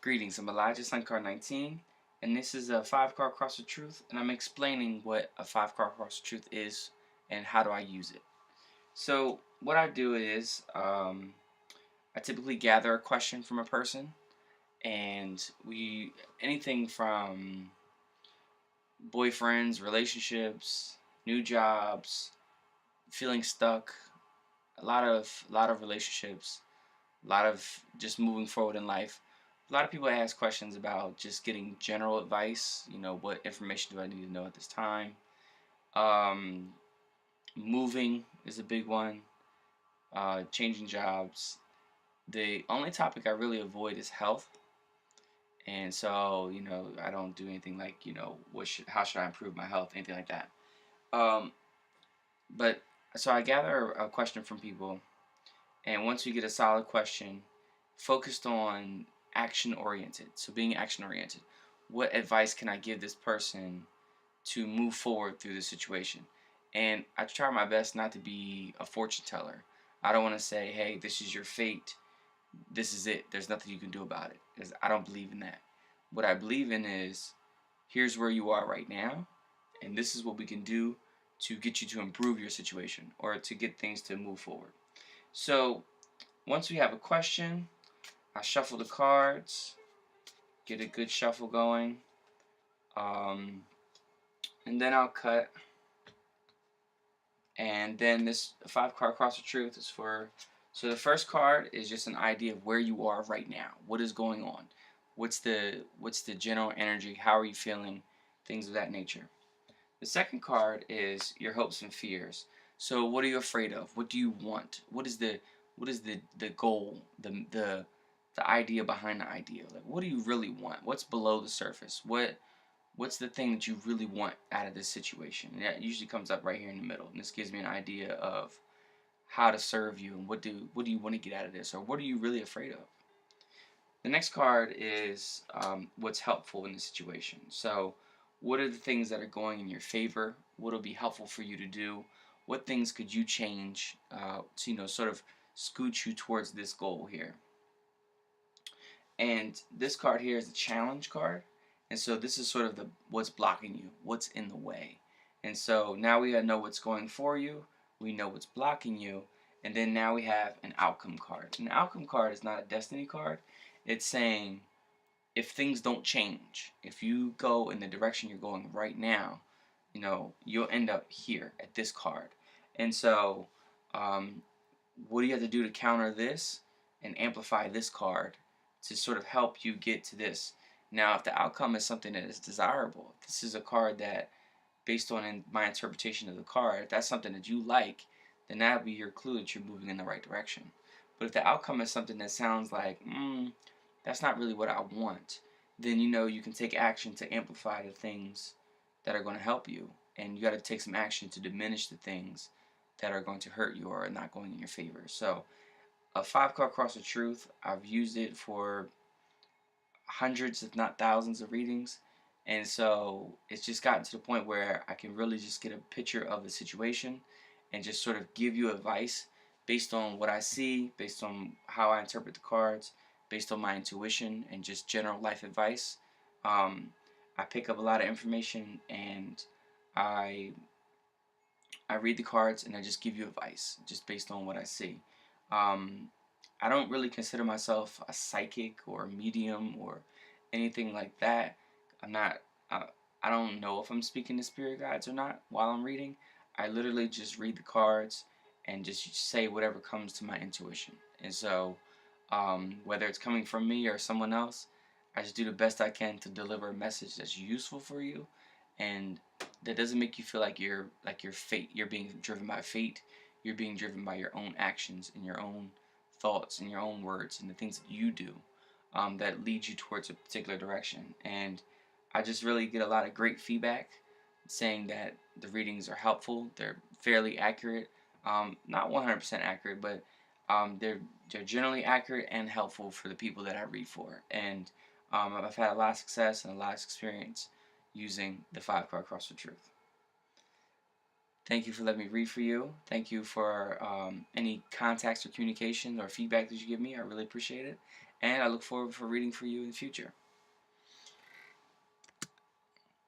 Greetings, I'm Elijah, Sun Card 19, and this is a 5 card cross of truth, and I'm explaining what a 5 card cross of truth is and how do I use it. So, what I do is, I typically gather a question from a person, and anything from boyfriends, relationships, new jobs, feeling stuck, a lot of relationships, a lot of just moving forward in life. A lot of people ask questions about just getting general advice. What information do I need to know at this time? Um, Moving is a big one. Changing jobs. The only topic I really avoid is health. And so, I don't do anything like, how should I improve my health, anything like that. Um, but so I gather a question from people, and once we get a solid question, focused on action oriented. So being action oriented. What advice can I give this person to move forward through the situation? And I try my best not to be a fortune teller. I don't want to say, hey, this is your fate. This is it. There's nothing you can do about it. Because I don't believe in that. What I believe in is here's where you are right now, and this is what we can do to get you to improve your situation or to get things to move forward. So once we have a question, I shuffle the cards, get a good shuffle going, um, and then I'll cut. And then this 5 card cross of truth is for. So the first card is just an idea of where you are right now. What is going on? What's the general energy? How are you feeling? Things of that nature. The second card is your hopes and fears. So what are you afraid of? What do you want? What is the goal? The idea behind the idea. Like, what do you really want? What's below the surface? What's the thing that you really want out of this situation? And that usually comes up right here in the middle. And this gives me an idea of how to serve you and what do you want to get out of this, or what are you really afraid of? The next card is what's helpful in the situation. So, what are the things that are going in your favor? What will be helpful for you to do? What things could you change to sort of scoot you towards this goal here? And this card here is the challenge card. And so this is sort of the what's blocking you, what's in the way. And so now we know what's going for you, we know what's blocking you, and then now we have an outcome card. An outcome card is not a destiny card. It's saying if things don't change, if you go in the direction you're going right now, you'll end up here at this card. And so, um, what do you have to do to counter this and amplify this card to sort of help you get to this? Now, if the outcome is something that is desirable, this is a card that, based on my interpretation of the card, if that's something that you like, then that would be your clue that you're moving in the right direction. But if the outcome is something that sounds like, that's not really what I want, then you can take action to amplify the things that are going to help you. And you got to take some action to diminish the things that are going to hurt you or are not going in your favor. So, a 5 card cross of truth, I've used it for hundreds, if not thousands, of readings. And so it's just gotten to the point where I can really just get a picture of the situation and just sort of give you advice based on what I see, based on how I interpret the cards, based on my intuition and just general life advice. Um, I pick up a lot of information, and I I read the cards and I just give you advice just based on what I see. Um, I don't really consider myself a psychic or a medium or anything like that. I'm not. I, I don't know if I'm speaking to spirit guides or not while I'm reading. I literally just read the cards and just say whatever comes to my intuition. And so, whether it's coming from me or someone else, I just do the best I can to deliver a message that's useful for you, and that doesn't make you feel like your fate. You're being driven by fate. You're being driven by your own actions and your own thoughts and your own words and the things that you do that lead you towards a particular direction. And I just really get a lot of great feedback saying that the readings are helpful. They're fairly accurate. Not 100% accurate, but they're generally accurate and helpful for the people that I read for. And I've had a lot of success and a lot of experience using the 5 card cross for truth. Thank you for letting me read for you. Thank you for any contacts or communication or feedback that you give me. I really appreciate it. and I look forward for reading for you in the future.